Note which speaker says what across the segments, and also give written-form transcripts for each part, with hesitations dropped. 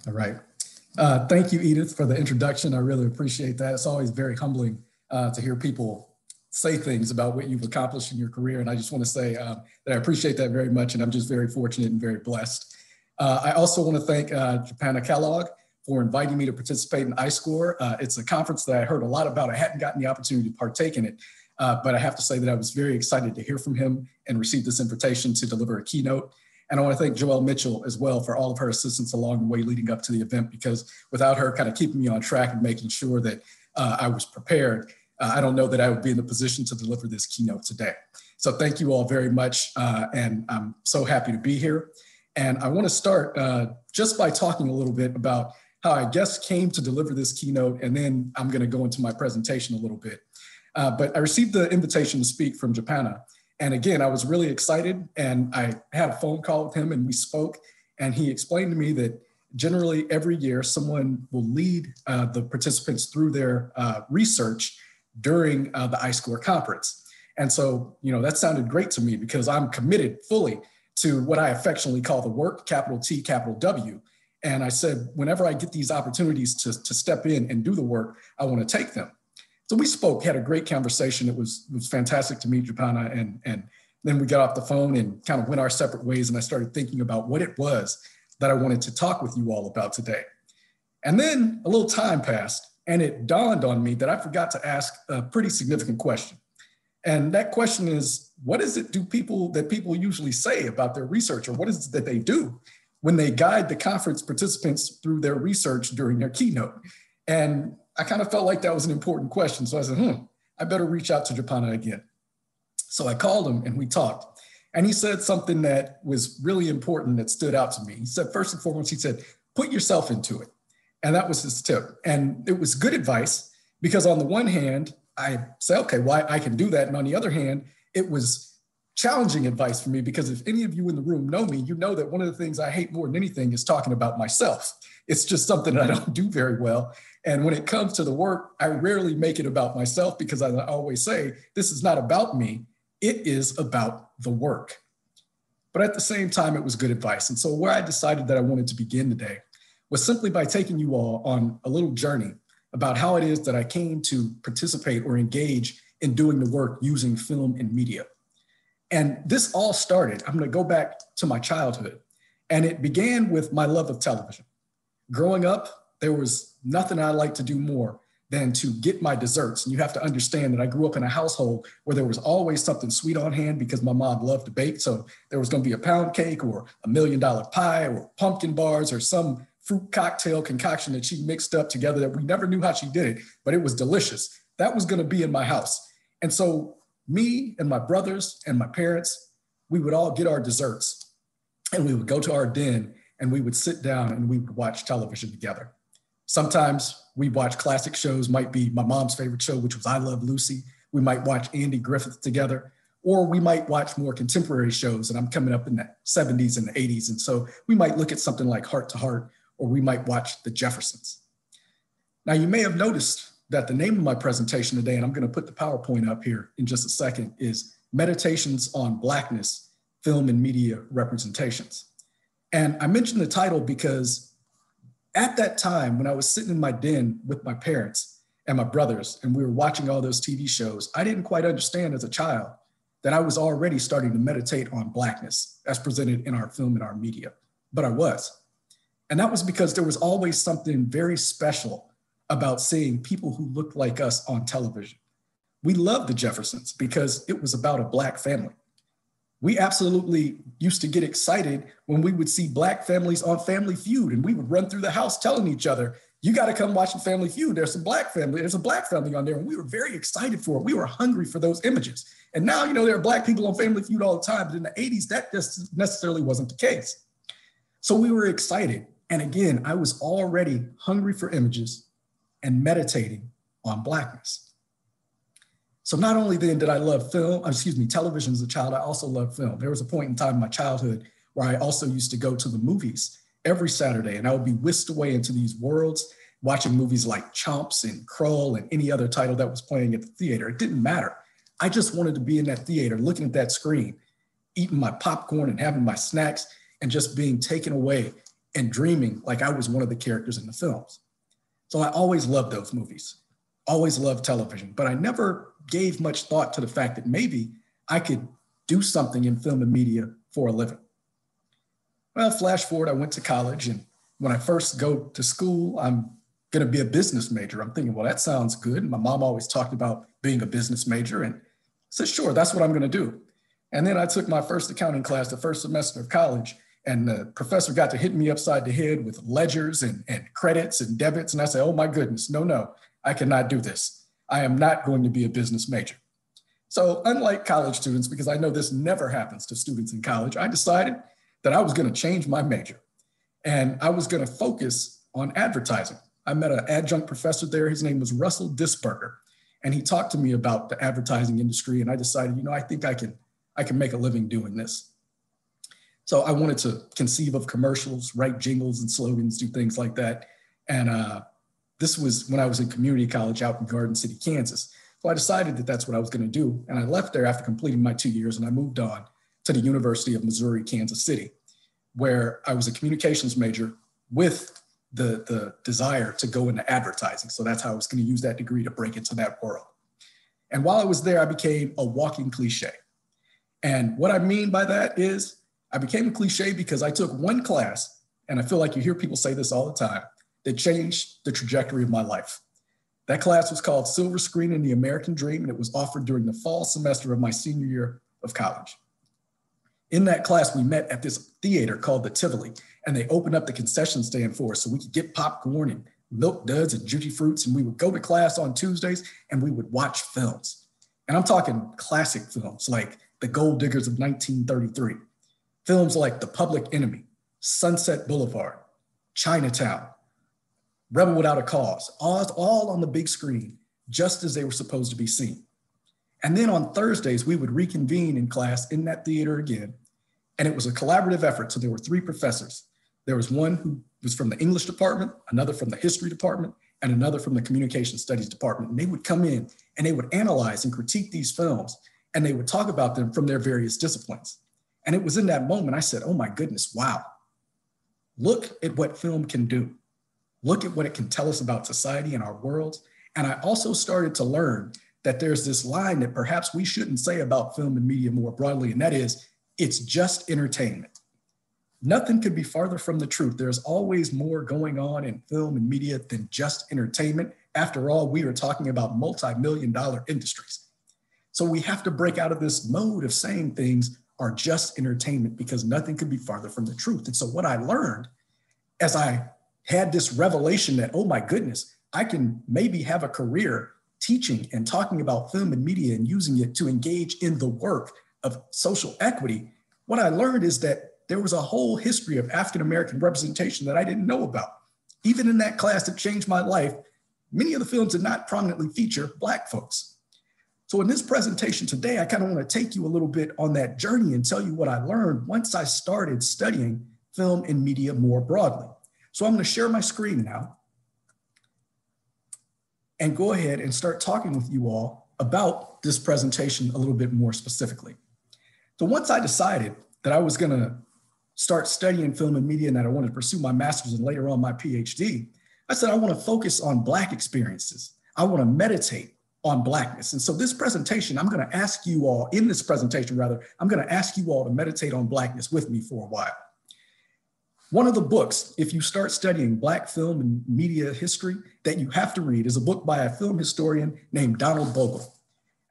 Speaker 1: All right. Thank you, Edith, for the introduction. I really appreciate that. It's always very humbling to hear people say things about what you've accomplished in your career. And I just want to say that I appreciate that very much. And I'm just very fortunate and very blessed. I also want to thank Jopanna Kellogg for inviting me to participate in ISCORE. It's a conference that I heard a lot about. I hadn't gotten the opportunity to partake in it, but I have to say that I was very excited to hear from him and receive this invitation to deliver a keynote. And I want to thank Joelle Mitchell as well for all of her assistance along the way leading up to the event, because without her kind of keeping me on track and making sure that I was prepared, I don't know that I would be in the position to deliver this keynote today. So thank you all very much. And I'm so happy to be here. And I want to start just by talking a little bit about how I guess came to deliver this keynote, and then I'm going to go into my presentation a little bit. But I received the invitation to speak from Jopanna. And again, I was really excited, and I had a phone call with him and we spoke, and he explained to me that generally every year someone will lead the participants through their research during the ISCORE conference. And so, you know, that sounded great to me because I'm committed fully to what I affectionately call the work, capital T, capital W. And I said, whenever I get these opportunities to step in and do the work, I want to take them. So we spoke, had a great conversation. It was fantastic to meet Jopanna, and then we got off the phone and kind of went our separate ways. And I started thinking about what it was that I wanted to talk with you all about today. And then a little time passed, and it dawned on me that I forgot to ask a pretty significant question. And that question is, what is it that people usually say about their research, or what is it that they do when they guide the conference participants through their research during their keynote? And I kind of felt like that was an important question. So I said, I better reach out to Jopanna again. So I called him and we talked. And he said something that was really important that stood out to me. He said, first and foremost, he said, put yourself into it. And that was his tip. And it was good advice because on the one hand, I said, okay, well, I can do that. And on the other hand, it was challenging advice for me because if any of you in the room know me, you know that one of the things I hate more than anything is talking about myself. It's just something that I don't do very well. And when it comes to the work, I rarely make it about myself because I always say, this is not about me. It is about the work. But at the same time, it was good advice. And so where I decided that I wanted to begin today was simply by taking you all on a little journey about how it is that I came to participate or engage in doing the work using film and media. And this all started, I'm going to go back to my childhood, and it began with my love of television. Growing up, there was nothing I liked to do more than to get my desserts. And you have to understand that I grew up in a household where there was always something sweet on hand because my mom loved to bake. So there was going to be a pound cake or $1 million pie or pumpkin bars or some fruit cocktail concoction that she mixed up together that we never knew how she did it, but it was delicious. That was going to be in my house. And so me and my brothers and my parents, we would all get our desserts and we would go to our den and we would sit down and we would watch television together. Sometimes we watch classic shows, might be my mom's favorite show, which was I Love Lucy. We might watch Andy Griffith together, or we might watch more contemporary shows. And I'm coming up in the 70s and the 80s. And so we might look at something like Heart to Heart, or we might watch The Jeffersons. Now, you may have noticed that the name of my presentation today, and I'm going to put the PowerPoint up here in just a second, is Meditations on Blackness, Film and Media Representations. And I mentioned the title because at that time, when I was sitting in my den with my parents and my brothers, and we were watching all those TV shows, I didn't quite understand as a child that I was already starting to meditate on Blackness as presented in our film and our media, but I was. And that was because there was always something very special about seeing people who looked like us on television. We loved The Jeffersons because it was about a Black family. We absolutely used to get excited when we would see Black families on Family Feud, and we would run through the house telling each other, you got to come watch Family Feud. There's a Black family on there. And we were very excited for it. We were hungry for those images. And now, you know, there are Black people on Family Feud all the time, but in the 80s, that just necessarily wasn't the case. So we were excited. And again, I was already hungry for images and meditating on Blackness. So not only then did I love television as a child, I also loved film. There was a point in time in my childhood where I also used to go to the movies every Saturday, and I would be whisked away into these worlds, watching movies like Chomps and Krull and any other title that was playing at the theater. It didn't matter. I just wanted to be in that theater, looking at that screen, eating my popcorn and having my snacks and just being taken away and dreaming like I was one of the characters in the films. So I always loved those movies, always loved television, but I never gave much thought to the fact that maybe I could do something in film and media for a living. Well, flash forward, I went to college, and when I first go to school, I'm going to be a business major. I'm thinking, well, that sounds good. My mom always talked about being a business major, and I said, sure, that's what I'm going to do. And then I took my first accounting class the first semester of college, and the professor got to hit me upside the head with ledgers and credits and debits. And I said, oh my goodness, no, I cannot do this. I am not going to be a business major. So unlike college students, because I know this never happens to students in college, I decided that I was going to change my major and I was going to focus on advertising. I met an adjunct professor there. His name was Russell Disberger. And he talked to me about the advertising industry. And I decided, I think I can make a living doing this. So I wanted to conceive of commercials, write jingles and slogans, do things like that. And this was when I was in community college out in Garden City, Kansas. So I decided that that's what I was going to do. And I left there after completing my 2 years, and I moved on to the University of Missouri, Kansas City, where I was a communications major with the desire to go into advertising. So that's how I was going to use that degree to break into that world. And while I was there, I became a walking cliche. And what I mean by that is I became a cliche because I took one class, and I feel like you hear people say this all the time, that changed the trajectory of my life. That class was called Silver Screen in the American Dream, and it was offered during the fall semester of my senior year of college. In that class, we met at this theater called the Tivoli, and they opened up the concession stand for us so we could get popcorn and milk duds and juicy fruits, and we would go to class on Tuesdays, and we would watch films. And I'm talking classic films like The Gold Diggers of 1933, films like The Public Enemy, Sunset Boulevard, Chinatown, Rebel Without a Cause, all on the big screen, just as they were supposed to be seen. And then on Thursdays, we would reconvene in class in that theater again. And it was a collaborative effort. So there were 3 professors. There was one who was from the English department, another from the history department, and another from the communication studies department. And they would come in and they would analyze and critique these films, and they would talk about them from their various disciplines. And it was in that moment I said, oh my goodness, wow. Look at what film can do. Look at what it can tell us about society and our world. And I also started to learn that there's this line that perhaps we shouldn't say about film and media more broadly, and that is, it's just entertainment. Nothing could be farther from the truth. There's always more going on in film and media than just entertainment. After all, we are talking about multi-million-dollar industries. So we have to break out of this mode of saying things are just entertainment, because nothing could be farther from the truth. And so what I learned as I had this revelation that, oh my goodness, I can maybe have a career teaching and talking about film and media and using it to engage in the work of social equity, what I learned is that there was a whole history of African-American representation that I didn't know about. Even in that class that changed my life, many of the films did not prominently feature Black folks. So in this presentation today, I kind of want to take you a little bit on that journey and tell you what I learned once I started studying film and media more broadly. So I'm going to share my screen now and go ahead and start talking with you all about this presentation a little bit more specifically. So once I decided that I was going to start studying film and media and that I wanted to pursue my master's and later on my PhD, I said I want to focus on Black experiences. I want to meditate on Blackness. And so this presentation, I'm going to ask you all, in this presentation rather, I'm going to ask you all to meditate on Blackness with me for a while. One of the books, if you start studying Black film and media history, that you have to read is a book by a film historian named Donald Bogle.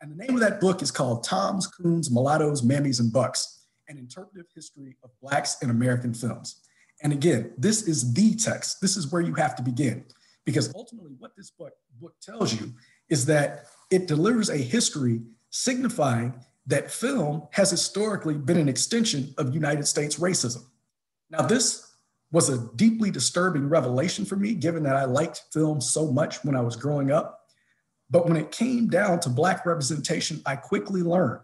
Speaker 1: And the name of that book is called Toms, Coons, Mulattoes, Mammies, and Bucks, An Interpretive History of Blacks in American Films. And again, this is the text. This is where you have to begin, because ultimately what this book tells you is that it delivers a history signifying that film has historically been an extension of United States racism. Now, this was a deeply disturbing revelation for me, given that I liked film so much when I was growing up. But when it came down to Black representation, I quickly learned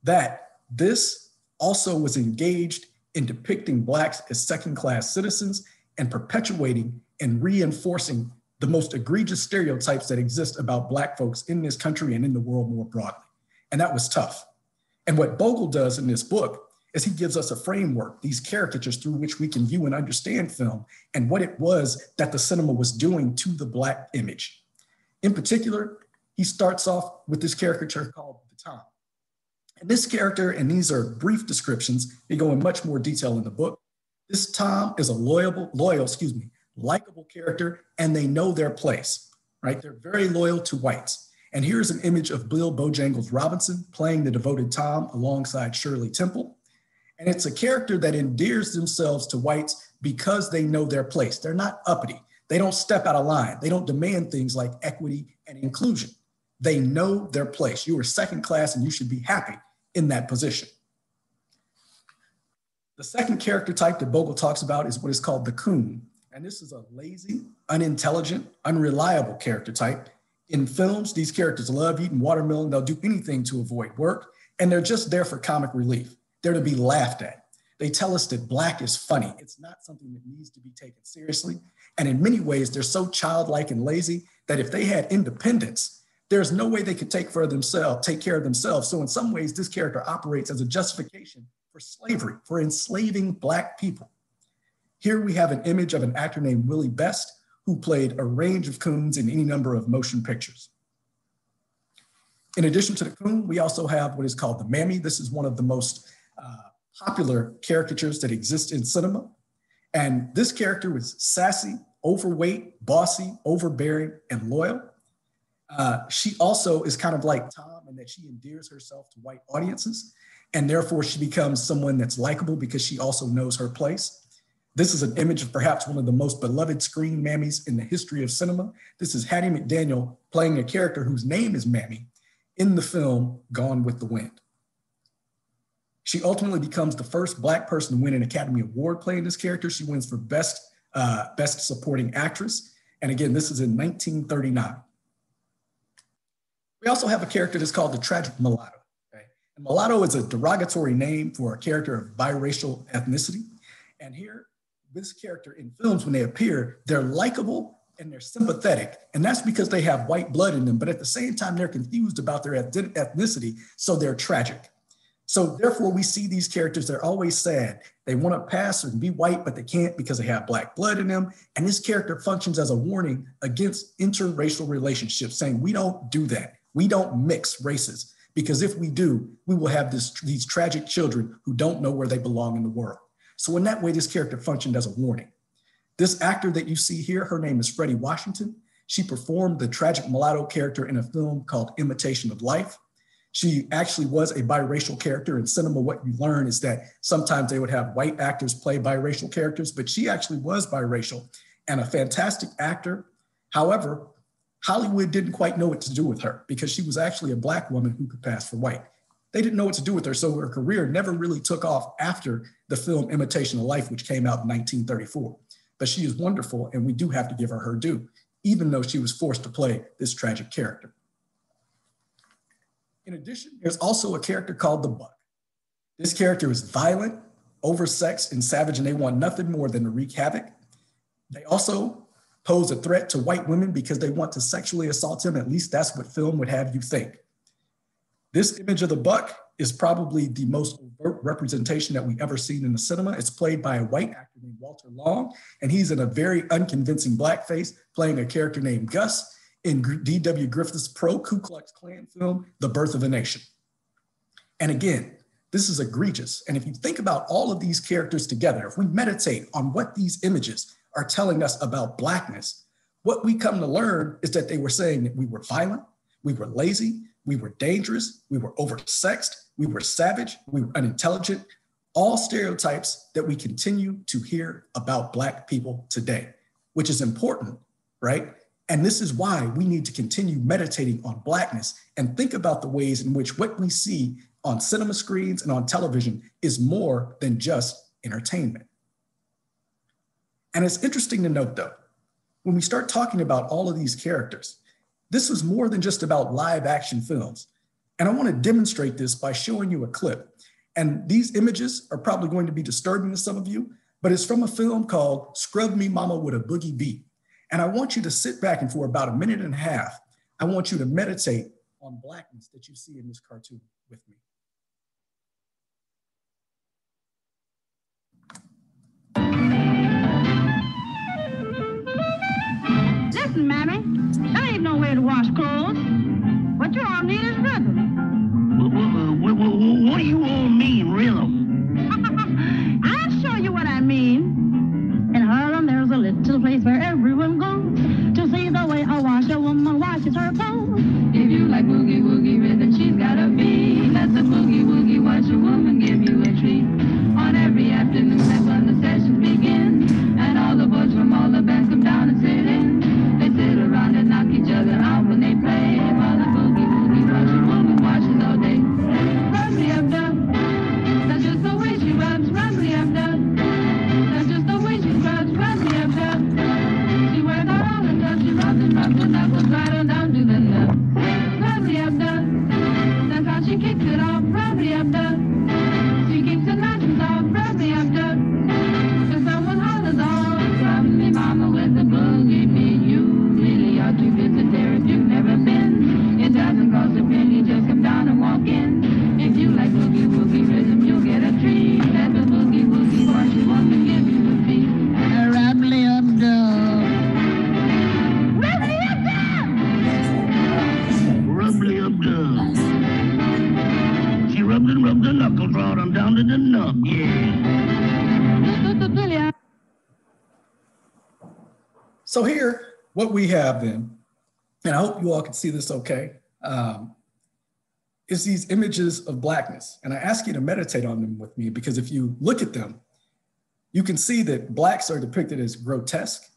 Speaker 1: that this also was engaged in depicting Blacks as second-class citizens and perpetuating and reinforcing the most egregious stereotypes that exist about Black folks in this country and in the world more broadly. And that was tough. And what Bogle does in this book is he gives us a framework, these caricatures through which we can view and understand film and what it was that the cinema was doing to the Black image. In particular, he starts off with this caricature called the Tom. And this character, and these are brief descriptions, they go in much more detail in the book. This Tom is a likable character, and they know their place, right? They're very loyal to whites. And here's an image of Bill Bojangles Robinson playing the devoted Tom alongside Shirley Temple. And it's a character that endears themselves to whites because they know their place. They're not uppity. They don't step out of line. They don't demand things like equity and inclusion. They know their place. You are second class and you should be happy in that position. The second character type that Bogle talks about is what is called the Coon. And this is a lazy, unintelligent, unreliable character type. In films, these characters love eating watermelon. They'll do anything to avoid work. And they're just there for comic relief. They're to be laughed at. They tell us that Black is funny. It's not something that needs to be taken seriously. And in many ways, they're so childlike and lazy that if they had independence, there's no way they could take care of themselves. So in some ways, this character operates as a justification for slavery, for enslaving Black people. Here we have an image of an actor named Willie Best, who played a range of coons in any number of motion pictures. In addition to the Coon, we also have what is called the Mammy. This is one of the most popular caricatures that exist in cinema. And this character was sassy, overweight, bossy, overbearing, and loyal. She also is kind of like Tom in that she endears herself to white audiences, and therefore she becomes someone that's likable because she also knows her place. This is an image of perhaps one of the most beloved screen mammies in the history of cinema. This is Hattie McDaniel playing a character whose name is Mammy in the film Gone with the Wind. She ultimately becomes the first Black person to win an Academy Award playing this character. She wins for Best Supporting Actress. And again, this is in 1939. We also have a character that's called the Tragic Mulatto. Okay? And mulatto is a derogatory name for a character of biracial ethnicity. And here, this character in films, when they appear, they're likable and they're sympathetic. And that's because they have white blood in them. But at the same time, they're confused about their ethnicity, so they're tragic. So therefore, we see these characters, they're always sad. They want to pass and be white, but they can't because they have Black blood in them. And this character functions as a warning against interracial relationships, saying we don't do that. We don't mix races, because if we do, we will have these tragic children who don't know where they belong in the world. So in that way, this character functioned as a warning. This actor that you see here, her name is Freddy Washington. She performed the Tragic Mulatto character in a film called Imitation of Life. She actually was a biracial character in cinema. What you learn is that sometimes they would have white actors play biracial characters, but she actually was biracial and a fantastic actor. However, Hollywood didn't quite know what to do with her because she was actually a Black woman who could pass for white. They didn't know what to do with her, so her career never really took off after the film Imitation of Life, which came out in 1934. But she is wonderful, and we do have to give her due, even though she was forced to play this tragic character. In addition, there's also a character called the Buck. This character is violent, oversexed, and savage, and they want nothing more than to wreak havoc. They also pose a threat to white women because they want to sexually assault them. At least that's what film would have you think. This image of the Buck is probably the most overt representation that we've ever seen in the cinema. It's played by a white actor named Walter Long, and he's in a very unconvincing blackface playing a character named Gus in D.W. Griffith's pro-Ku Klux Klan film, The Birth of a Nation. And again, this is egregious. And if you think about all of these characters together, if we meditate on what these images are telling us about Blackness, what we come to learn is that they were saying that we were violent, we were lazy, we were dangerous, we were oversexed, we were savage, we were unintelligent, all stereotypes that we continue to hear about Black people today, which is important, right? And this is why we need to continue meditating on Blackness and think about the ways in which what we see on cinema screens and on television is more than just entertainment. And it's interesting to note, though, when we start talking about all of these characters, this is more than just about live action films. And I want to demonstrate this by showing you a clip. And these images are probably going to be disturbing to some of you, but it's from a film called Scrub Me Mama with a Boogie Beat. And I want you to sit back and for about a minute and a half, I want you to meditate on Blackness that you see in this cartoon with me.
Speaker 2: listen, Mammy. There ain't no way to wash clothes. What you all need is rhythm.
Speaker 3: What do you all mean, rhythm?
Speaker 2: I'll show you what I mean. In Harlem, there's a little place where everyone goes to see the way a washerwoman washes her clothes.
Speaker 4: If you like boogie woogie rhythm, she's gotta be. Let the boogie woogie washerwoman give you a treat. On every afternoon, that's when the sessions begin. And all the boys from all the bands come down and sit in. They sit around and knock each other out when they play. While the boogie woogie washerwoman washes all day. Rub me up, dub. That's just the way she rubs. Rub me up, dub. That's just the way she scrubs. Rub me up, dub. She wears her all the dub. She rubs and rubs the knuckles right on down to the nub. Rub me up, dub. That's how she kicks it off. Rub me up, dub. She keeps the notches off. Rub me up, dub. Cause someone hollers off. Rub me, mama, with the boogie beat. You really ought to visit there if you've never been. It doesn't cost a penny, just come down and walk in. If you like boogie woogie rhythm, you'll get a treat. Let the boogie woogie washerwoman give you a beat.
Speaker 2: Rubbly up dub. Rubbly up dub.
Speaker 3: Rubbly up dub. She rubbed and rubbed the knuckles right on down to the nub, yeah.
Speaker 1: So here, what we have then, and I hope you all can see this okay, is these images of blackness. And I ask you to meditate on them with me, because if you look at them, you can see that blacks are depicted as grotesque,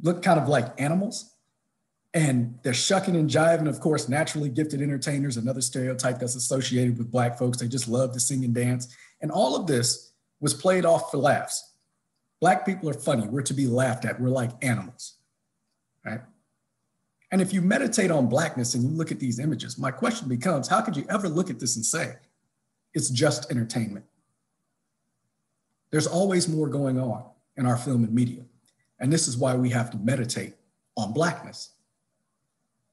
Speaker 1: look kind of like animals, and they're shucking and jiving. Of course, naturally gifted entertainers, another stereotype that's associated with black folks. They just love to sing and dance. And all of this was played off for laughs. Black people are funny. We're to be laughed at. We're like animals, right? And if you meditate on blackness and you look at these images, my question becomes, how could you ever look at this and say, it's just entertainment? There's always more going on in our film and media. And this is why we have to meditate on blackness.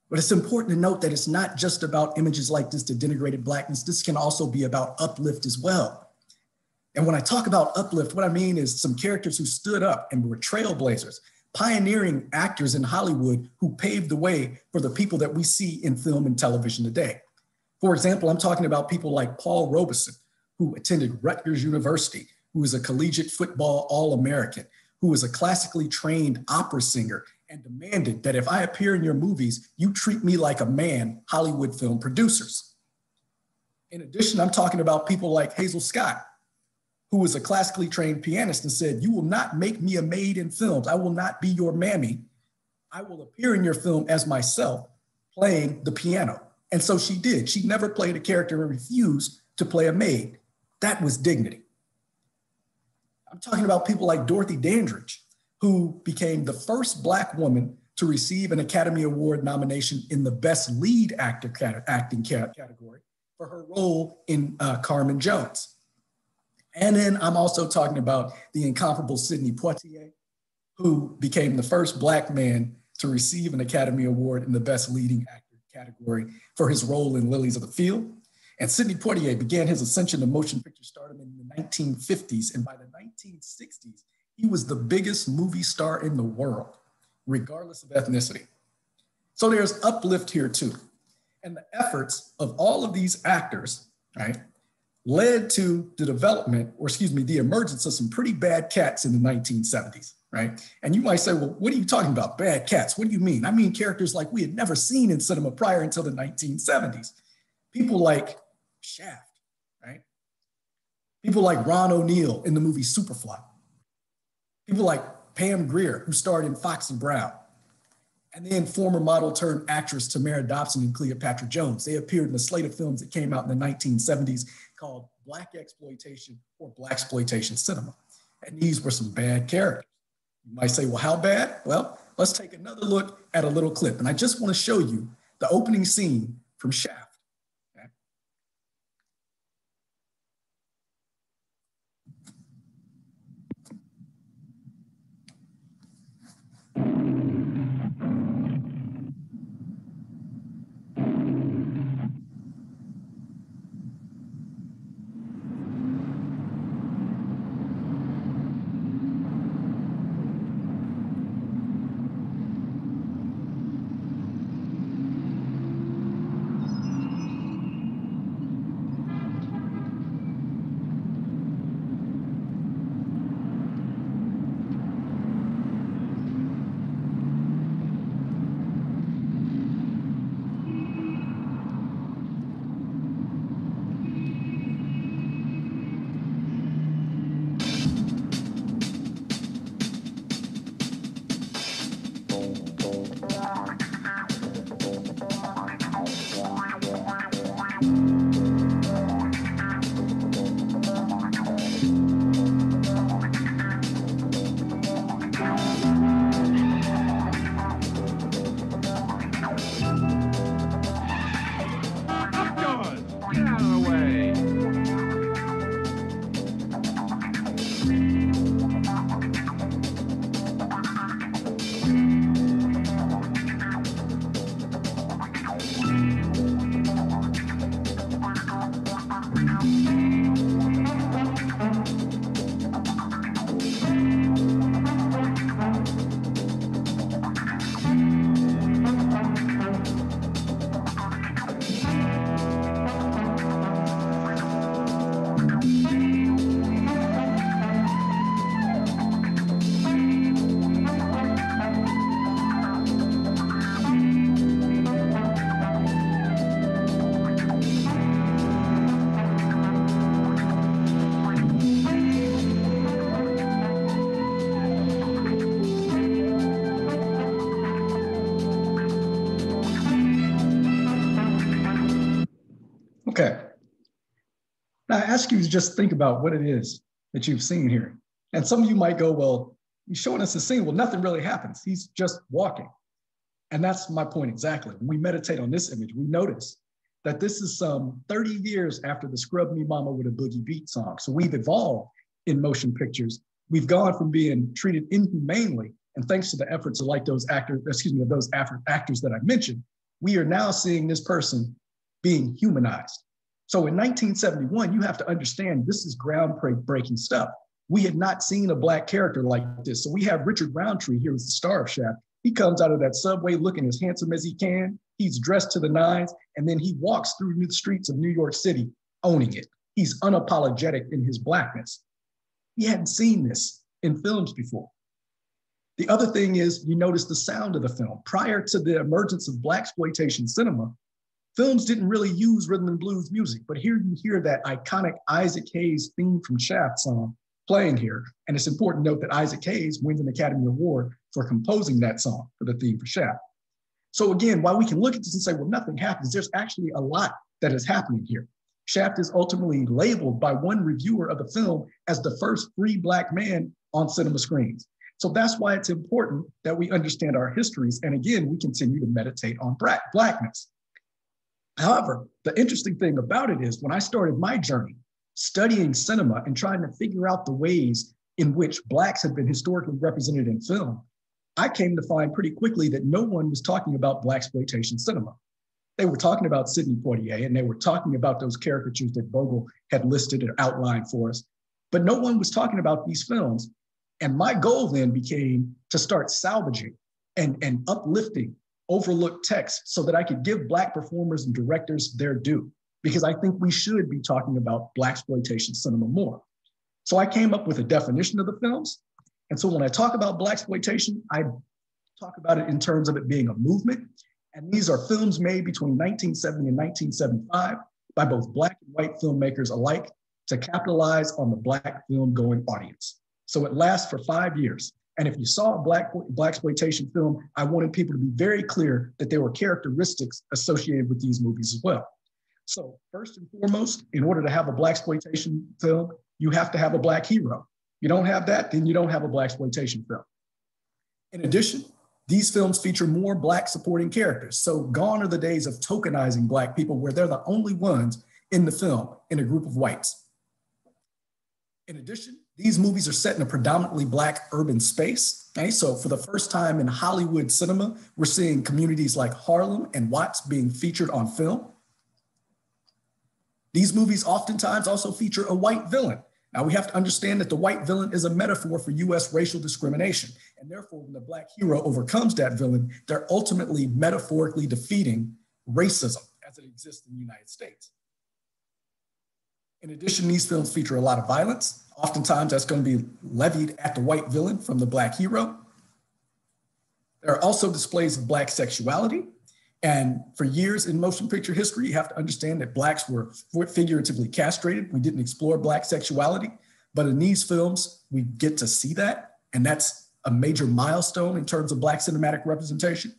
Speaker 1: But it's important to note that it's not just about images like this that denigrated blackness. This can also be about uplift as well. And when I talk about uplift, what I mean is some characters who stood up and were trailblazers, pioneering actors in Hollywood who paved the way for the people that we see in film and television today. For example, I'm talking about people like Paul Robeson, who attended Rutgers University, who was a collegiate football All-American, who was a classically trained opera singer, and demanded that if I appear in your movies, you treat me like a man, Hollywood film producers. In addition, I'm talking about people like Hazel Scott, who was a classically trained pianist and said, you will not make me a maid in films. I will not be your Mammy. I will appear in your film as myself playing the piano. And so she did. She never played a character and refused to play a maid. That was dignity. I'm talking about people like Dorothy Dandridge, who became the first Black woman to receive an Academy Award nomination in the Best Lead Acting category for her role in Carmen Jones. And then I'm also talking about the incomparable Sidney Poitier, who became the first Black man to receive an Academy Award in the Best Leading Actor category for his role in Lilies of the Field. And Sidney Poitier began his ascension to motion picture stardom in the 1950s. And by the 1960s, he was the biggest movie star in the world, regardless of ethnicity. So there's uplift here too. And the efforts of all of these actors, right, led to the development, or excuse me, the emergence of some pretty bad cats in the 1970s, right? And you might say, well, what are you talking about, bad cats? What do you mean? I mean characters like we had never seen in cinema prior until the 1970s. People like Shaft, right? People like Ron O'Neal in the movie Superfly. People like Pam Grier, who starred in Foxy Brown. And then former model turned actress Tamara Dobson and Cleopatra Jones. They appeared in a slate of films that came out in the 1970s called Black Exploitation or Blaxploitation cinema. And these were some bad characters. You might say, well, how bad? Well, let's take another look at a little clip. And I just want to show you the opening scene from Shaft. Okay. Now I ask you to just think about what it is that you've seen here. And some of you might go, well, he's showing us a scene. Well, nothing really happens. He's just walking. And that's my point exactly. When we meditate on this image, we notice that this is some 30 years after the Scrub Me Mama with a Boogie Beat song. So we've evolved in motion pictures. We've gone from being treated inhumanely, and thanks to the efforts of like those actors that I mentioned, we are now seeing this person being humanized. So in 1971, you have to understand this is groundbreaking stuff. We had not seen a Black character like this. So we have Richard Roundtree here as the star of Shaft. He comes out of that subway looking as handsome as he can. He's dressed to the nines, and then he walks through the streets of New York City owning it. He's unapologetic in his Blackness. He hadn't seen this in films before. The other thing is, you notice the sound of the film. Prior to the emergence of Blaxploitation cinema, films didn't really use rhythm and blues music, but here you hear that iconic Isaac Hayes theme from Shaft song playing here. And it's important to note that Isaac Hayes wins an Academy Award for composing that song for the theme for Shaft. So again, while we can look at this and say, well, nothing happens, there's actually a lot that is happening here. Shaft is ultimately labeled by one reviewer of the film as the first free Black man on cinema screens. So that's why it's important that we understand our histories. And again, we continue to meditate on Blackness. However, the interesting thing about it is when I started my journey studying cinema and trying to figure out the ways in which Blacks have been historically represented in film, I came to find pretty quickly that no one was talking about Blaxploitation cinema. They were talking about Sidney Poitier, and they were talking about those caricatures that Bogle had listed or outlined for us, but no one was talking about these films. And my goal then became to start salvaging and uplifting overlooked texts so that I could give Black performers and directors their due, because I think we should be talking about Blaxploitation cinema more. So I came up with a definition of the films. And so when I talk about Blaxploitation, I talk about it in terms of it being a movement. And these are films made between 1970 and 1975 by both Black and white filmmakers alike to capitalize on the Black film-going audience. So it lasts for 5 years. And if you saw a Blaxploitation film, I wanted people to be very clear that there were characteristics associated with these movies as well. So first and foremost, in order to have a Blaxploitation film, you have to have a Black hero. You don't have that, then you don't have a Blaxploitation film. In addition, these films feature more Black supporting characters. So gone are the days of tokenizing Black people where they're the only ones in the film in a group of whites. In addition, these movies are set in a predominantly Black urban space. Okay? So for the first time in Hollywood cinema, we're seeing communities like Harlem and Watts being featured on film. These movies oftentimes also feature a white villain. Now we have to understand that the white villain is a metaphor for US racial discrimination. And therefore, when the Black hero overcomes that villain, they're ultimately metaphorically defeating racism as it exists in the United States. In addition, these films feature a lot of violence. Oftentimes that's going to be levied at the white villain from the Black hero. There are also displays of Black sexuality. And for years in motion picture history, you have to understand that Blacks were figuratively castrated. We didn't explore Black sexuality, but in these films, we get to see that. And that's a major milestone in terms of Black cinematic representation.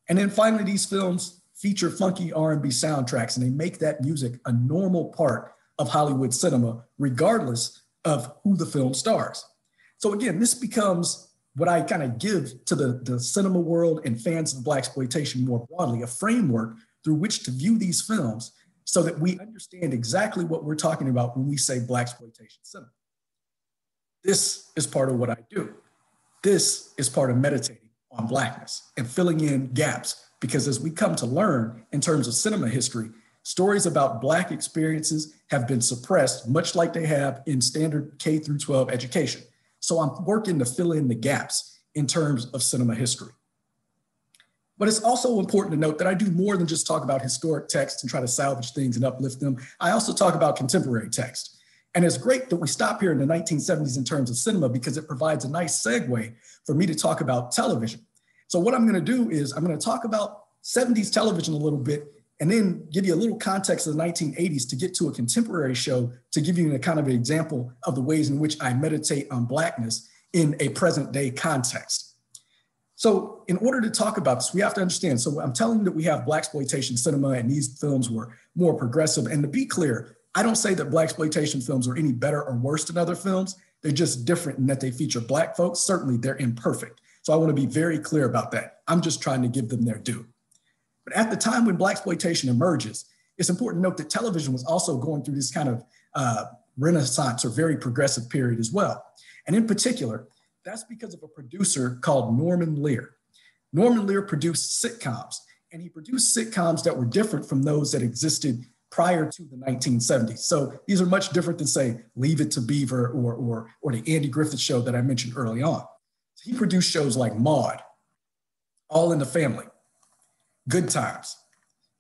Speaker 1: And then finally, these films feature funky R&B soundtracks, and they make that music a normal part of Hollywood cinema, regardless of who the film stars. So again, this becomes what I kind of give to the cinema world and fans of Blaxploitation more broadly, a framework through which to view these films so that we understand exactly what we're talking about when we say Blaxploitation cinema. This is part of what I do. This is part of meditating on Blackness and filling in gaps, because as we come to learn in terms of cinema history, stories about Black experiences have been suppressed, much like they have in standard K through 12 education. So I'm working to fill in the gaps in terms of cinema history. But it's also important to note that I do more than just talk about historic texts and try to salvage things and uplift them. I also talk about contemporary text. And it's great that we stop here in the 1970s in terms of cinema, because it provides a nice segue for me to talk about television. So what I'm going to do is I'm going to talk about 70s television a little bit, and then give you a little context of the 1980s to get to a contemporary show to give you a kind of an example of the ways in which I meditate on Blackness in a present day context. So in order to talk about this, we have to understand. So I'm telling you that we have blaxploitation cinema and these films were more progressive. And to be clear, I don't say that blaxploitation films are any better or worse than other films. They're just different in that they feature Black folks. Certainly they're imperfect. So I want to be very clear about that. I'm just trying to give them their due. But at the time when blaxploitation emerges, it's important to note that television was also going through this kind of renaissance or very progressive period as well. And in particular, that's because of a producer called Norman Lear. Norman Lear produced sitcoms, and he produced sitcoms that were different from those that existed prior to the 1970s. So these are much different than, say, Leave It to Beaver or the Andy Griffith Show that I mentioned early on. So he produced shows like Maude, All in the Family, Good Times,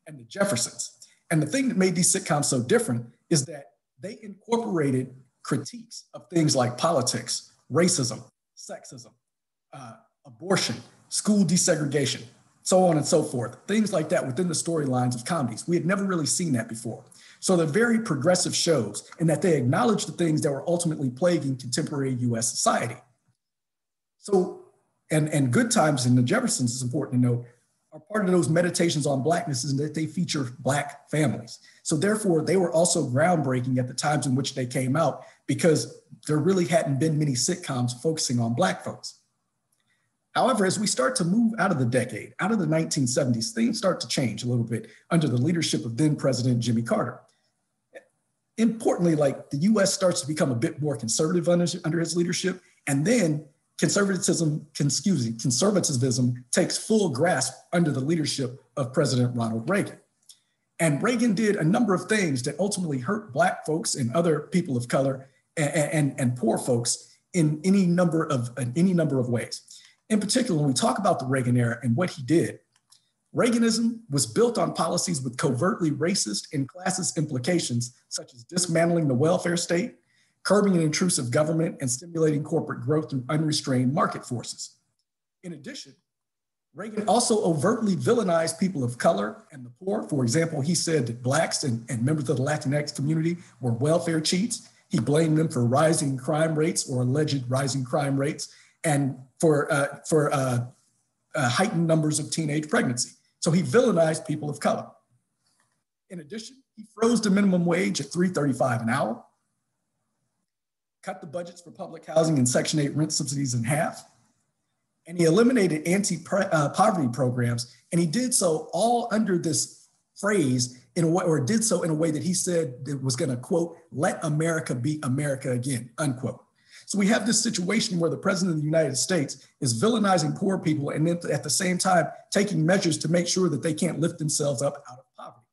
Speaker 1: and The Jeffersons. And the thing that made these sitcoms so different is that they incorporated critiques of things like politics, racism, sexism, abortion, school desegregation, so on and so forth, things like that within the storylines of comedies. We had never really seen that before. So they're very progressive shows in that they acknowledge the things that were ultimately plaguing contemporary US society. So, and Good Times and The Jeffersons, is important to note, are part of those meditations on Blackness is that they feature Black families. So therefore, they were also groundbreaking at the times in which they came out because there really hadn't been many sitcoms focusing on Black folks. However, as we start to move out of the decade, out of the 1970s, things start to change a little bit under the leadership of then President Jimmy Carter. Importantly, like the US starts to become a bit more conservative under his leadership, and then conservatism takes full grasp under the leadership of President Ronald Reagan. And Reagan did a number of things that ultimately hurt Black folks and other people of color and poor folks in any number of ways. In particular, when we talk about the Reagan era and what he did, Reaganism was built on policies with covertly racist and classist implications, such as dismantling the welfare state, curbing an intrusive government, and stimulating corporate growth through unrestrained market forces. In addition, Reagan also overtly villainized people of color and the poor. For example, he said that Blacks and members of the Latinx community were welfare cheats. He blamed them for rising crime rates or alleged rising crime rates and for heightened numbers of teenage pregnancy. So he villainized people of color. In addition, he froze the minimum wage at $3.35 an hour, cut the budgets for public housing and Section 8 rent subsidies in half, and he eliminated anti-poverty programs, and he did so all under this phrase in a way, or did so in a way that he said it was gonna, quote, let America be America again, unquote. So we have this situation where the president of the United States is villainizing poor people and then at the same time taking measures to make sure that they can't lift themselves up out of poverty.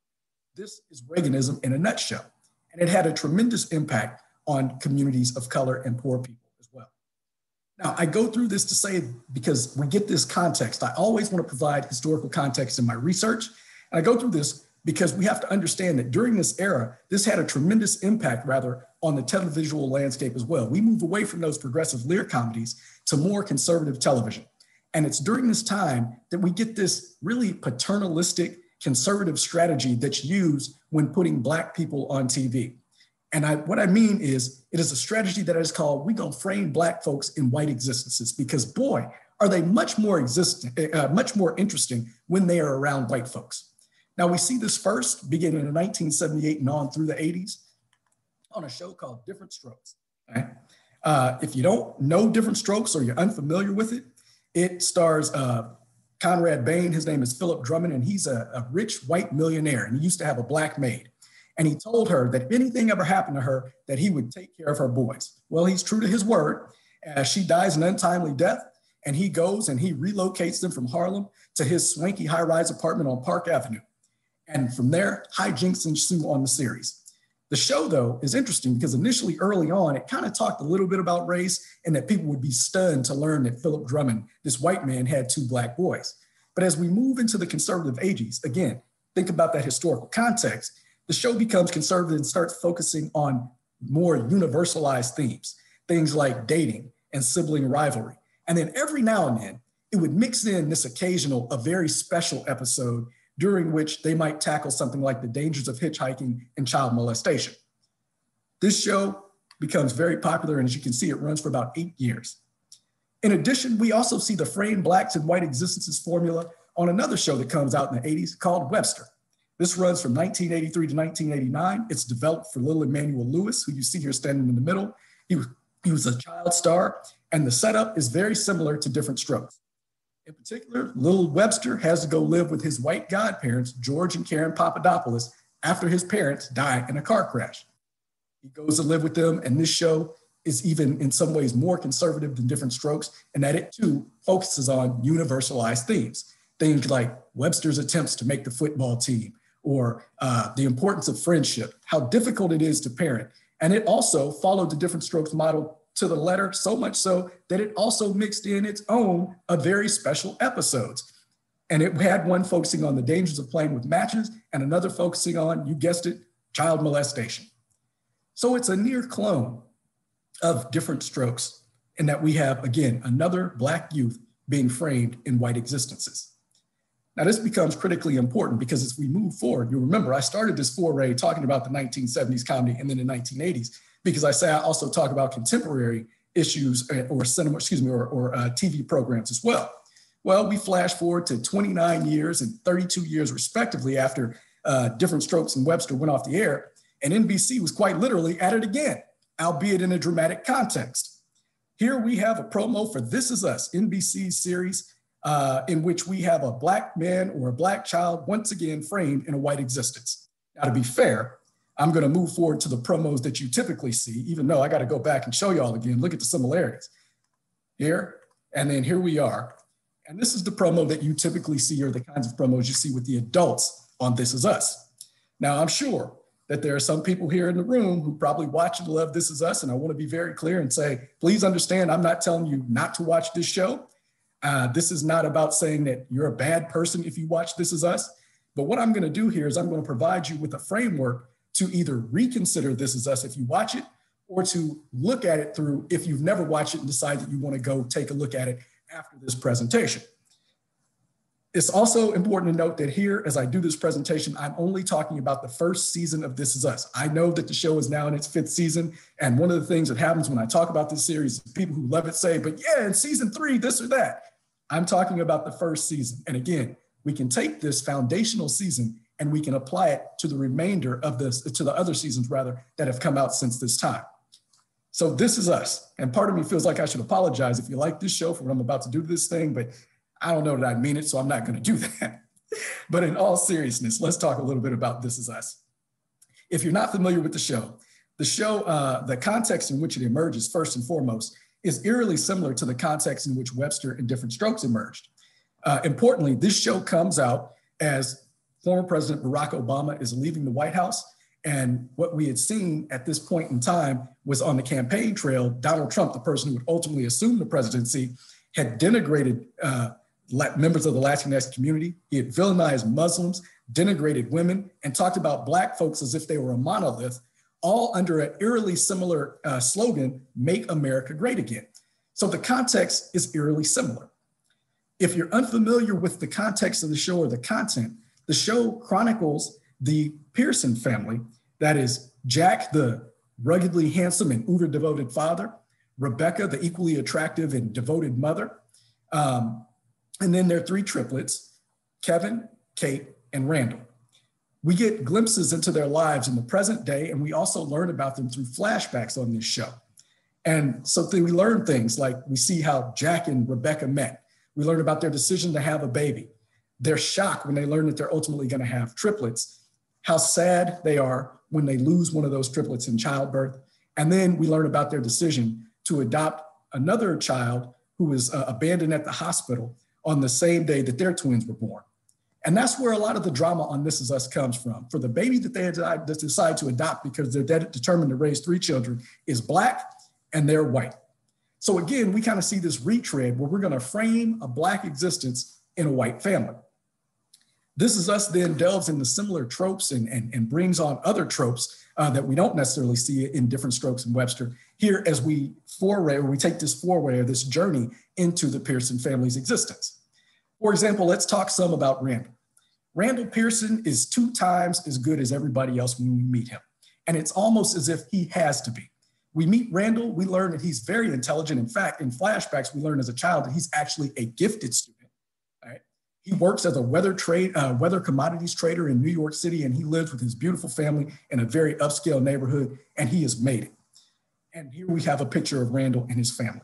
Speaker 1: This is Reaganism in a nutshell. And it had a tremendous impact on communities of color and poor people as well. Now, I go through this to say, because we get this context, I always want to provide historical context in my research. And I go through this because we have to understand that during this era, this had a tremendous impact, rather, on the televisual landscape as well. We move away from those progressive Lear comedies to more conservative television. And it's during this time that we get this really paternalistic conservative strategy that's used when putting Black people on TV. And what I mean is, it is a strategy that is called, we gonna frame Black folks in white existences, because boy, are they much more interesting when they are around white folks. Now we see this first beginning in 1978 and on through the 80s on a show called Different Strokes. Okay? If you don't know Different Strokes or you're unfamiliar with it, it stars Conrad Bain. His name is Philip Drummond, and he's a rich white millionaire, and he used to have a Black maid. And he told her that if anything ever happened to her, that he would take care of her boys. Well, he's true to his word. She dies an untimely death, and he goes and he relocates them from Harlem to his swanky high-rise apartment on Park Avenue. And from there, hijinks ensue on the series. The show, though, is interesting because initially, early on, it kind of talked a little bit about race and that people would be stunned to learn that Philip Drummond, this white man, had 2 Black boys. But as we move into the conservative ages, again, think about that historical context, the show becomes conservative and starts focusing on more universalized themes, things like dating and sibling rivalry. And then every now and then, it would mix in this occasional, a very special episode during which they might tackle something like the dangers of hitchhiking and child molestation. This show becomes very popular, and as you can see, it runs for about 8 years. In addition, we also see the framed blacks and white existences formula on another show that comes out in the 80s called Webster. This runs from 1983 to 1989. It's developed for little Emmanuel Lewis, who you see here standing in the middle. He was a child star, and the setup is very similar to Different Strokes. In particular, little Webster has to go live with his white godparents, George and Karen Papadopoulos, after his parents die in a car crash. He goes to live with them, and this show is even in some ways more conservative than Different Strokes, and that it too focuses on universalized themes. Things like Webster's attempts to make the football team, or the importance of friendship, how difficult it is to parent. And it also followed the Different Strokes model to the letter, so much so that it also mixed in its own very special episodes. And it had one focusing on the dangers of playing with matches and another focusing on, you guessed it, child molestation. So it's a near clone of Different Strokes in that we have, again, another Black youth being framed in white existences. Now, this becomes critically important because as we move forward, you'll remember I started this foray talking about the 1970s comedy and then the 1980s, because I say I also talk about contemporary issues or cinema, or TV programs as well. Well, we flash forward to 29 years and 32 years respectively after Different Strokes and Webster went off the air, and NBC was quite literally at it again, albeit in a dramatic context. Here we have a promo for This Is Us, NBC's series, in which we have a Black man or a Black child once again framed in a white existence. Now, to be fair, I'm going to move forward to the promos that you typically see, even though I got to go back and show y'all again. Look at the similarities here, and then here we are. And this is the promo that you typically see, or the kinds of promos you see with the adults on This Is Us. Now, I'm sure that there are some people here in the room who probably watch and love This Is Us, and I want to be very clear and say, please understand, I'm not telling you not to watch this show. This is not about saying that you're a bad person if you watch This Is Us. But what I'm going to do here is I'm going to provide you with a framework to either reconsider This Is Us if you watch it, or to look at it through if you've never watched it and decide that you want to go take a look at it after this presentation. It's also important to note that here, as I do this presentation, I'm only talking about the first season of This Is Us. I know that the show is now in its 5th season, and one of the things that happens when I talk about this series is people who love it say, but yeah, in season 3, this or that. I'm talking about the first season. And again, we can take this foundational season and we can apply it to the remainder of this, to the other seasons rather, that have come out since this time. So This Is Us. And part of me feels like I should apologize if you like this show for what I'm about to do to this thing, but I don't know that I mean it, so I'm not going to do that. But in all seriousness, let's talk a little bit about This Is Us. If you're not familiar with the show, the context in which it emerges first and foremost is eerily similar to the context in which Webster and Different Strokes emerged. Importantly, this show comes out as former President Barack Obama is leaving the White House. And what we had seen at this point in time was on the campaign trail, Donald Trump, the person who would ultimately assume the presidency, had denigrated members of the Latinx community. He had villainized Muslims, denigrated women, and talked about Black folks as if they were a monolith, all under an eerily similar slogan, Make America Great Again. So the context is eerily similar. If you're unfamiliar with the context of the show or the content, the show chronicles the Pearson family, that is Jack, the ruggedly handsome and uber-devoted father, Rebecca, the equally attractive and devoted mother, and then their 3 triplets, Kevin, Kate, and Randall. We get glimpses into their lives in the present day, and we also learn about them through flashbacks on this show. And so we learn things like we see how Jack and Rebecca met. We learn about their decision to have a baby, their shock when they learn that they're ultimately going to have triplets, how sad they are when they lose one of those triplets in childbirth. And then we learn about their decision to adopt another child who was abandoned at the hospital on the same day that their twins were born. And that's where a lot of the drama on This Is Us comes from. For the baby that they decide to adopt because they're determined to raise 3 children is Black and they're white. So again, we kind of see this retread where we're going to frame a Black existence in a white family. This Is Us then delves into similar tropes and brings on other tropes that we don't necessarily see in Different Strokes and Webster here as we take this foray or this journey into the Pearson family's existence. For example, let's talk some about Randall. Randall Pearson is 2 times as good as everybody else when we meet him. And it's almost as if he has to be, We meet Randall, we learn that he's very intelligent. In fact, in flashbacks, we learn as a child that he's actually a gifted student, right? He works as a weather commodities trader in New York City, and he lives with his beautiful family in a very upscale neighborhood, and he has made it. And here we have a picture of Randall and his family.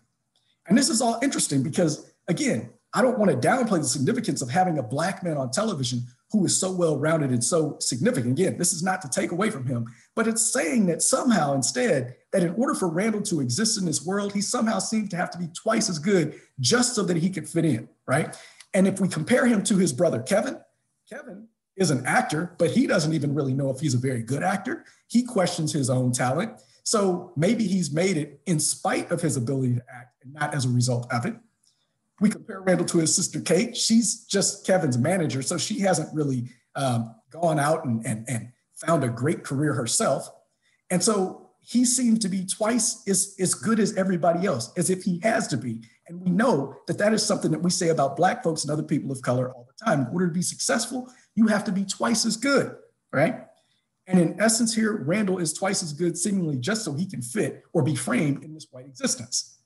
Speaker 1: And this is all interesting because, again, I don't want to downplay the significance of having a Black man on television who is so well-rounded and so significant. Again, this is not to take away from him, but it's saying that somehow instead, that in order for Randall to exist in this world, he somehow seems to have to be twice as good just so that he could fit in, right? And if we compare him to his brother, Kevin is an actor, but he doesn't even really know if he's a very good actor. He questions his own talent. So maybe he's made it in spite of his ability to act and not as a result of it. We compare Randall to his sister, Kate. She's just Kevin's manager, so she hasn't really gone out and found a great career herself. And so he seems to be twice as good as everybody else, as if he has to be. And we know that that is something that we say about Black folks and other people of color all the time. In order to be successful, you have to be twice as good, right? And in essence here, Randall is twice as good seemingly just so he can fit or be framed in this white existence.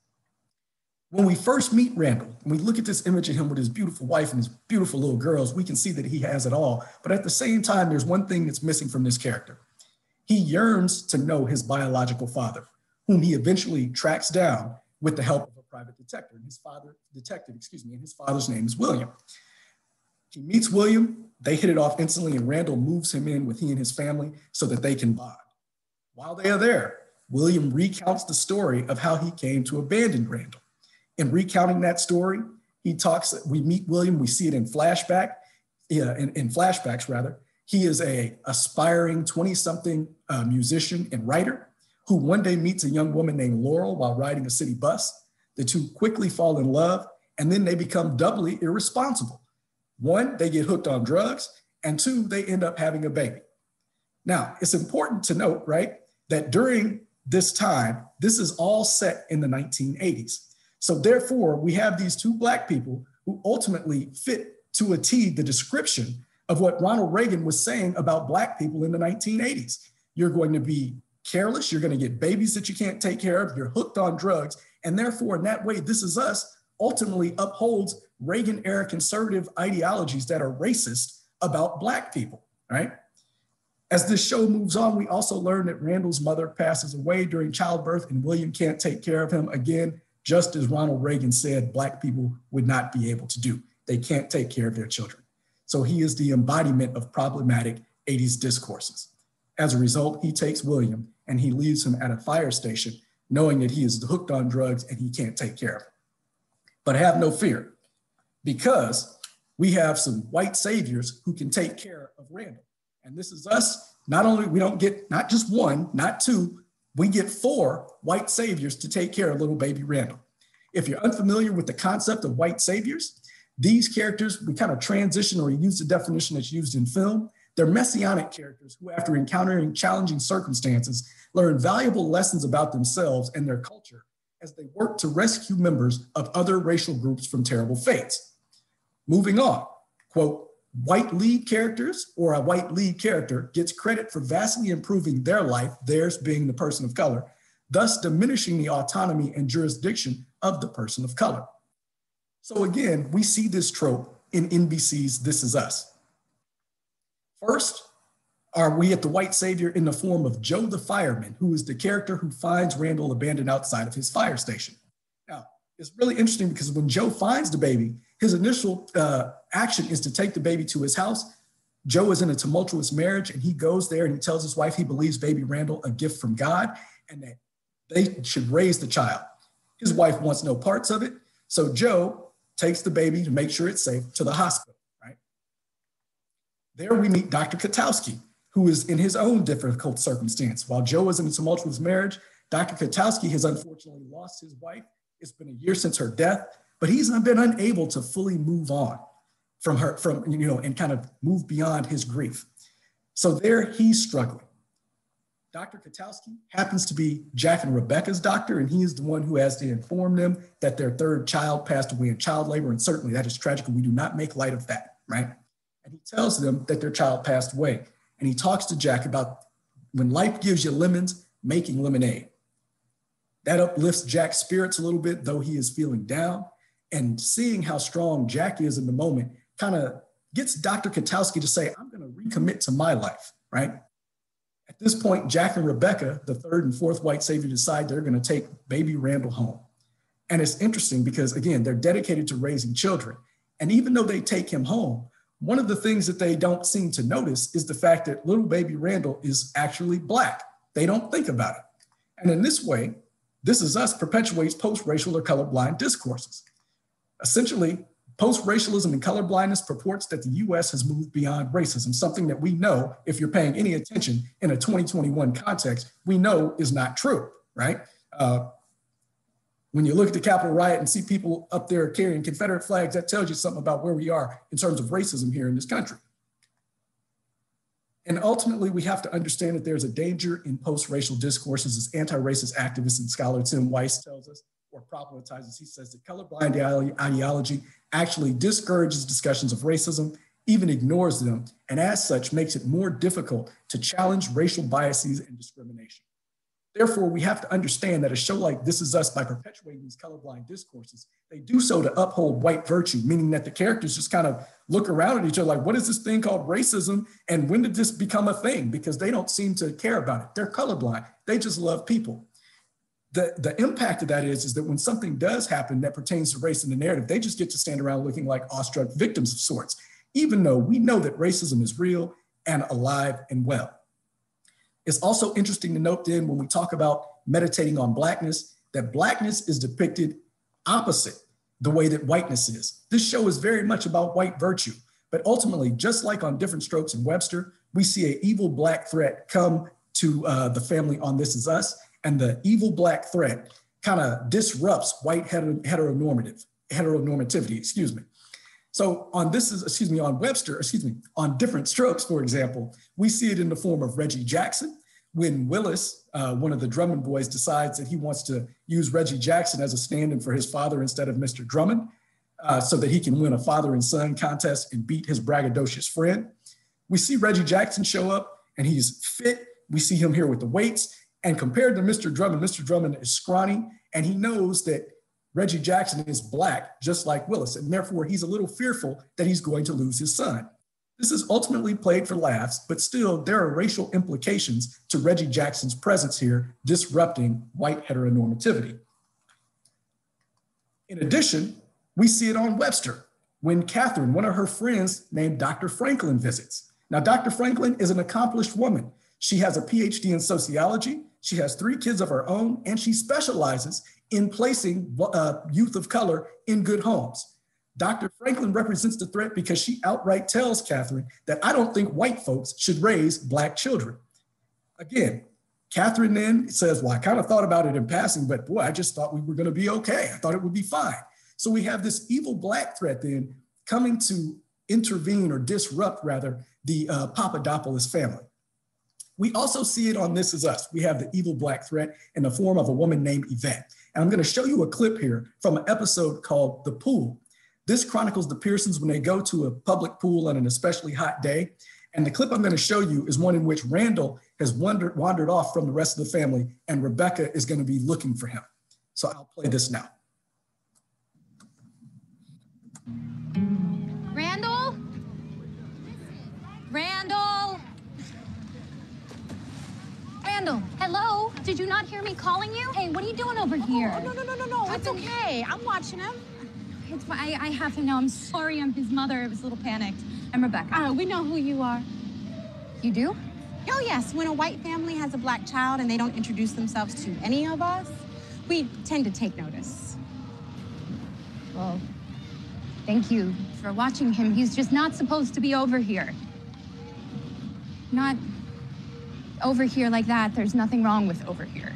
Speaker 1: When we first meet Randall, and we look at this image of him with his beautiful wife and his beautiful little girls, we can see that he has it all. But at the same time, there's one thing that's missing from this character. He yearns to know his biological father, whom he eventually tracks down with the help of a private detective. And his father's name is William. He meets William, they hit it off instantly, and Randall moves him in with he and his family so that they can bond. While they are there, William recounts the story of how he came to abandon Randall. In recounting that story, we meet William, we see it in flashbacks rather. He is a aspiring 20-something musician and writer who one day meets a young woman named Laurel while riding a city bus. The two quickly fall in love, and then they become doubly irresponsible. One, they get hooked on drugs, and two, they end up having a baby. Now, it's important to note, right, that during this time, this is all set in the 1980s. So therefore, we have these two Black people who ultimately fit to a T the description of what Ronald Reagan was saying about Black people in the 1980s. You're going to be careless, you're going to get babies that you can't take care of, you're hooked on drugs, and therefore in that way, This Is Us ultimately upholds Reagan-era conservative ideologies that are racist about Black people, right? As this show moves on, we also learn that Randall's mother passes away during childbirth and William can't take care of him again, just as Ronald Reagan said Black people would not be able to do. They can't take care of their children. So he is the embodiment of problematic 80s discourses. As a result, he takes William and he leaves him at a fire station, knowing that he is hooked on drugs and he can't take care of him. But have no fear, because we have some white saviors who can take care of Randall. And This Is Us, not only we don't get not just one, not two, we get 4 white saviors to take care of little baby Randall. If you're unfamiliar with the concept of white saviors, these characters, we kind of transition or use the definition that's used in film. They're messianic characters who, after encountering challenging circumstances, learn valuable lessons about themselves and their culture as they work to rescue members of other racial groups from terrible fates. Moving on, quote, white lead characters or a white lead character gets credit for vastly improving their life, theirs being the person of color, thus diminishing the autonomy and jurisdiction of the person of color. So again, we see this trope in NBC's This Is Us. First, are we at the white savior in the form of Joe the fireman, who is the character who finds Randall abandoned outside of his fire station. Now, it's really interesting because when Joe finds the baby, his initial action is to take the baby to his house. Joe is in a tumultuous marriage and he goes there and he tells his wife he believes baby Randall a gift from God and that they should raise the child. His wife wants no parts of it. So Joe takes the baby to make sure it's safe to the hospital, right? There we meet Dr. Katowski, who is in his own difficult circumstance. While Joe is in a tumultuous marriage, Dr. Katowski has unfortunately lost his wife. It's been a year since her death, but he's been unable to fully move on from her, and kind of move beyond his grief. So there he's struggling. Dr. Katowski happens to be Jack and Rebecca's doctor, and he is the one who has to inform them that their third child passed away in child labor, and certainly that is tragic, and we do not make light of that, right? And he tells them that their child passed away, and he talks to Jack about when life gives you lemons, making lemonade. That uplifts Jack's spirits a little bit, though he is feeling down. And seeing how strong Jack is in the moment kind of gets Dr. Katowski to say, I'm going to recommit to my life, right? At this point, Jack and Rebecca, the third and fourth white savior, decide they're going to take baby Randall home. And it's interesting because, again, they're dedicated to raising children. And even though they take him home, one of the things that they don't seem to notice is the fact that little baby Randall is actually Black. They don't think about it. And in this way, This Is Us perpetuates post-racial or colorblind discourses. Essentially, post-racialism and colorblindness purports that the US has moved beyond racism, something that we know, if you're paying any attention in a 2021 context, we know is not true, right? When you look at the Capitol riot and see people up there carrying Confederate flags, that tells you something about where we are in terms of racism here in this country. And ultimately, we have to understand that there's a danger in post-racial discourses, as anti-racist activist and scholar Tim Weiss tells us, or problematizes. He says that colorblind ideology actually discourages discussions of racism, even ignores them, and as such makes it more difficult to challenge racial biases and discrimination. Therefore, we have to understand that a show like This Is Us, by perpetuating these colorblind discourses, they do so to uphold white virtue, meaning that the characters just kind of look around at each other like, what is this thing called racism? And when did this become a thing? Because they don't seem to care about it. They're colorblind. They just love people. The impact of that is that when something does happen that pertains to race in the narrative, they just get to stand around looking like awestruck victims of sorts, even though we know that racism is real and alive and well. It's also interesting to note then when we talk about meditating on Blackness, that Blackness is depicted opposite the way that whiteness is. This show is very much about white virtue, but ultimately, just like on Different Strokes in Webster, we see an evil Black threat come to the family on This Is Us, and the evil Black threat kind of disrupts white heteronormativity, excuse me. So on Webster, on Different Strokes, for example, we see it in the form of Reggie Jackson, when Willis, one of the Drummond boys, decides that he wants to use Reggie Jackson as a stand-in for his father instead of Mr. Drummond, so that he can win a father and son contest and beat his braggadocious friend. We see Reggie Jackson show up and he's fit. We see him here with the weights, and compared to Mr. Drummond is scrawny, and he knows that Reggie Jackson is Black, just like Willis, and therefore he's a little fearful that he's going to lose his son. This is ultimately played for laughs, but still there are racial implications to Reggie Jackson's presence here, disrupting white heteronormativity. In addition, we see it on Webster when Catherine, one of her friends named Dr. Franklin, visits. Now, Dr. Franklin is an accomplished woman. She has a PhD in sociology, she has 3 kids of her own, and she specializes in placing youth of color in good homes. Dr. Franklin represents the threat because she outright tells Catherine that I don't think white folks should raise Black children. Again, Catherine then says, well, I kind of thought about it in passing, but boy, I just thought we were gonna be okay. I thought it would be fine. So we have this evil Black threat then coming to intervene, or disrupt rather, the Papadopoulos family. We also see it on This Is Us. We have the evil Black threat in the form of a woman named Yvette. And I'm going to show you a clip here from an episode called The Pool. This chronicles the Pearsons when they go to a public pool on an especially hot day. And the clip I'm going to show you is one in which Randall has wandered off from the rest of the family, and Rebecca is going to be looking for him. So I'll play this now.
Speaker 5: Randall? Randall? Randall, hello? Did you not hear me calling you? Hey, what are you doing over here?
Speaker 6: Oh, no. It's okay. I'm watching him.
Speaker 5: It's fine. I have him now. I'm sorry. I'm his mother. I was a little panicked. I'm Rebecca.
Speaker 6: We know who you are.
Speaker 5: You do?
Speaker 6: Oh, yes. When a white family has a Black child and they don't introduce themselves to any of us, we tend to take notice.
Speaker 5: Well, thank you for watching him. He's just not supposed to be over here. Not over here like that. There's nothing wrong with over here.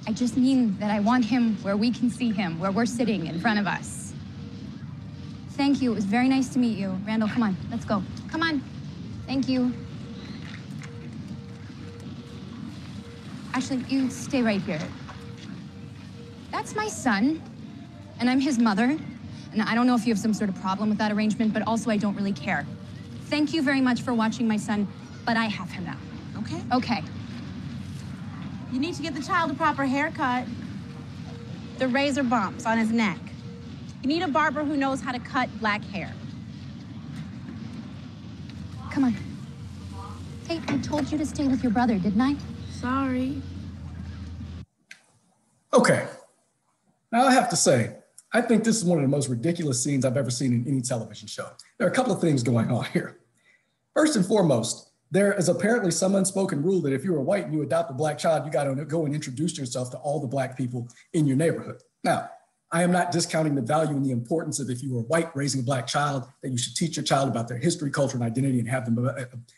Speaker 5: I just mean that I want him where we can see him, where we're sitting in front of us. Thank you. It was very nice to meet you. Randall, come on. Let's go. Come on. Thank you. Actually, you stay right here. That's my son, and I'm his mother. And I don't know if you have some sort of problem with that arrangement, but also I don't really care. Thank you very much for watching my son, but I have him now.
Speaker 6: Okay.
Speaker 5: Okay.
Speaker 6: You need to get the child a proper haircut. The razor bumps on his neck. You need a barber who knows how to cut black hair.
Speaker 5: Come on. Hey, I told you to stay with your brother, didn't I?
Speaker 6: Sorry.
Speaker 1: Okay. Now I have to say, I think this is one of the most ridiculous scenes I've ever seen in any television show. There are a couple of things going on here. First and foremost, there is apparently some unspoken rule that if you were white and you adopt a black child, you got to go and introduce yourself to all the black people in your neighborhood. Now, I am not discounting the value and the importance of if you were white raising a black child, that you should teach your child about their history, culture, and identity and have them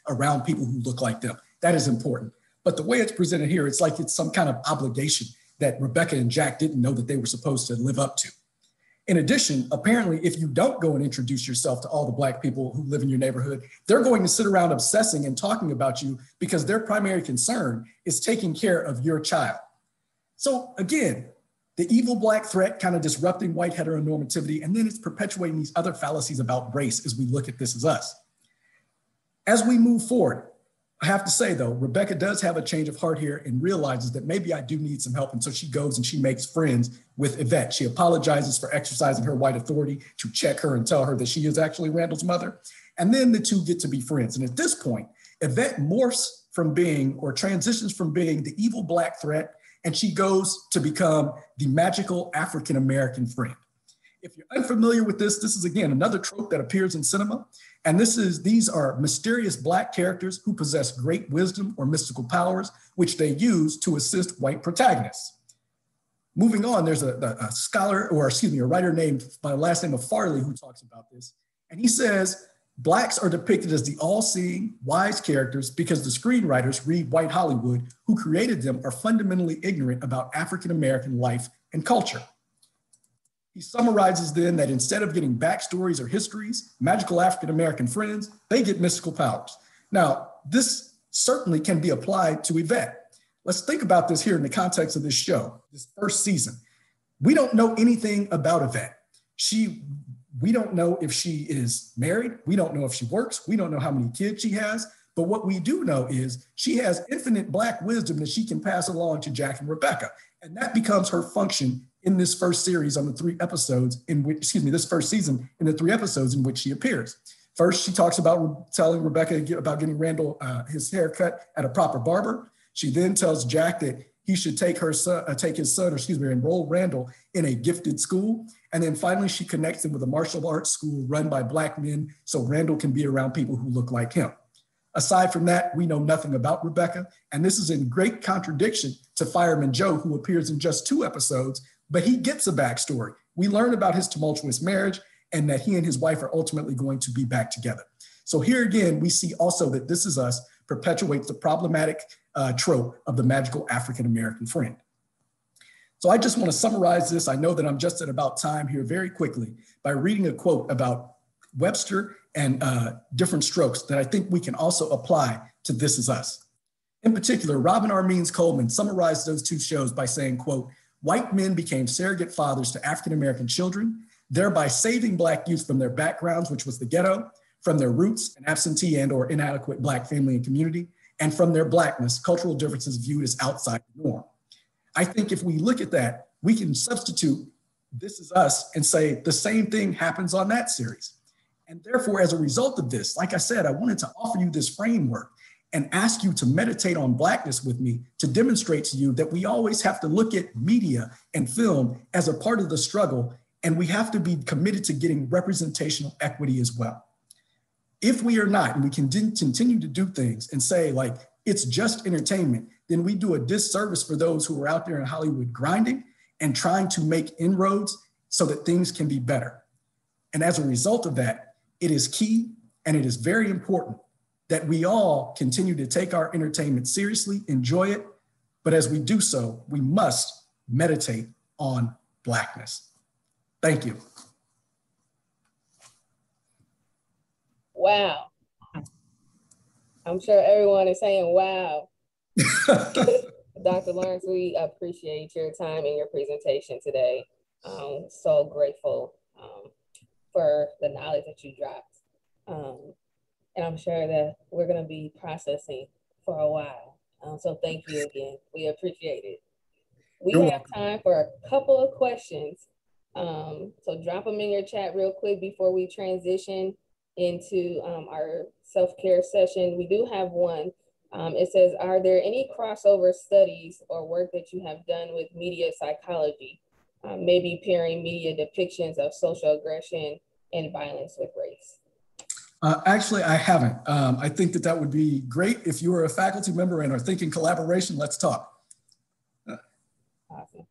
Speaker 1: around people who look like them. That is important. But the way it's presented here, it's like it's some kind of obligation that Rebecca and Jack didn't know that they were supposed to live up to. In addition, apparently, if you don't go and introduce yourself to all the black people who live in your neighborhood, they're going to sit around obsessing and talking about you because their primary concern is taking care of your child. So again, the evil black threat kind of disrupting white heteronormativity, and then it's perpetuating these other fallacies about race as we look at This Is Us. As we move forward, I have to say though, Rebecca does have a change of heart here and realizes that maybe I do need some help. And so she goes and she makes friends with Yvette. She apologizes for exercising her white authority to check her and tell her that she is actually Randall's mother. And then the two get to be friends. And at this point, Yvette morphs from being or transitions from being the evil black threat, and she goes to become the magical African-American friend. If you're unfamiliar with this, this is again another trope that appears in cinema. And these are mysterious black characters who possess great wisdom or mystical powers, which they use to assist white protagonists. Moving on, there's a scholar, or excuse me, a writer named by the last name of Farley who talks about this. And he says, blacks are depicted as the all-seeing, wise characters because the screenwriters, read white Hollywood, who created them are fundamentally ignorant about African-American life and culture. He summarizes then that instead of getting backstories or histories, magical African-American friends, they get mystical powers. Now, this certainly can be applied to Yvette. Let's think about this here in the context of this show, this first season. We don't know anything about Yvette. We don't know if she is married. We don't know if she works. We don't know how many kids she has. But what we do know is she has infinite black wisdom that she can pass along to Jack and Rebecca. And that becomes her function in this first series on the 3 episodes in which, this first season in the 3 episodes in which she appears. First, she talks about telling Rebecca about getting Randall his hair cut at a proper barber. She then tells Jack that he should take his son, enroll Randall in a gifted school. And then finally, she connects him with a martial arts school run by black men so Randall can be around people who look like him. Aside from that, we know nothing about Rebecca. And this is in great contradiction to Fireman Joe, who appears in just 2 episodes, but he gets a backstory. We learn about his tumultuous marriage and that he and his wife are ultimately going to be back together. So here again, we see also that This Is Us perpetuates the problematic trope of the magical African-American friend. So I just want to summarize this. I know that I'm just at about time here very quickly by reading a quote about Webster and different strokes that I think we can also apply to This Is Us. In particular, Robin R. Means Coleman summarized those 2 shows by saying, quote, white men became surrogate fathers to African-American children, thereby saving black youth from their backgrounds, which was the ghetto, from their roots, an absentee and or inadequate black family and community, and from their blackness, cultural differences viewed as outside the norm. I think if we look at that, we can substitute This Is Us and say the same thing happens on that series. And therefore, as a result of this, like I said, I wanted to offer you this framework and ask you to meditate on Blackness with me to demonstrate to you that we always have to look at media and film as a part of the struggle, and we have to be committed to getting representational equity as well. If we are not, and we can continue to do things and say like, it's just entertainment, then we do a disservice for those who are out there in Hollywood grinding and trying to make inroads so that things can be better. And as a result of that, it is key and it is very important that we all continue to take our entertainment seriously, enjoy it, but as we do so, we must meditate on Blackness. Thank you.
Speaker 7: Wow. I'm sure everyone is saying, wow. Dr. Lawrence, we appreciate your time and your presentation today. I'm so grateful for the knowledge that you dropped. And I'm sure that we're going to be processing for a while. So thank you again. We appreciate it. We
Speaker 1: You're
Speaker 7: have time for a couple of questions. So drop them in your chat real quick before we transition into our self-care session. We do have one. It says, are there any crossover studies or work that you have done with media psychology? Maybe pairing media depictions of social aggression and violence with race?
Speaker 1: Actually, I haven't. I think that that would be great. If you are a faculty member and are thinking collaboration, let's talk.
Speaker 7: Awesome.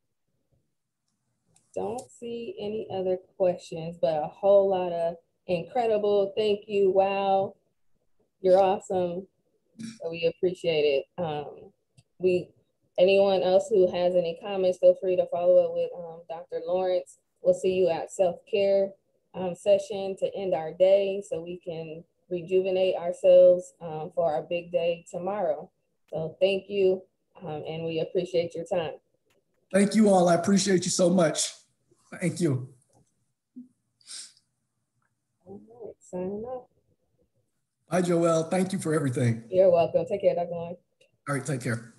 Speaker 7: Don't see any other questions, but a whole lot of incredible, thank you, wow, you're awesome. So we appreciate it. Anyone else who has any comments, feel free to follow up with Dr. Lawrence. We'll see you at self-care session to end our day so we can rejuvenate ourselves for our big day tomorrow. So thank you, and we appreciate your time.
Speaker 1: Thank you all. I appreciate you so much. Thank you.
Speaker 7: All right, signing off.
Speaker 1: Bye, Joelle. Thank you for everything.
Speaker 7: You're welcome. Take care, Dr. Lawrence.
Speaker 1: All right, take care.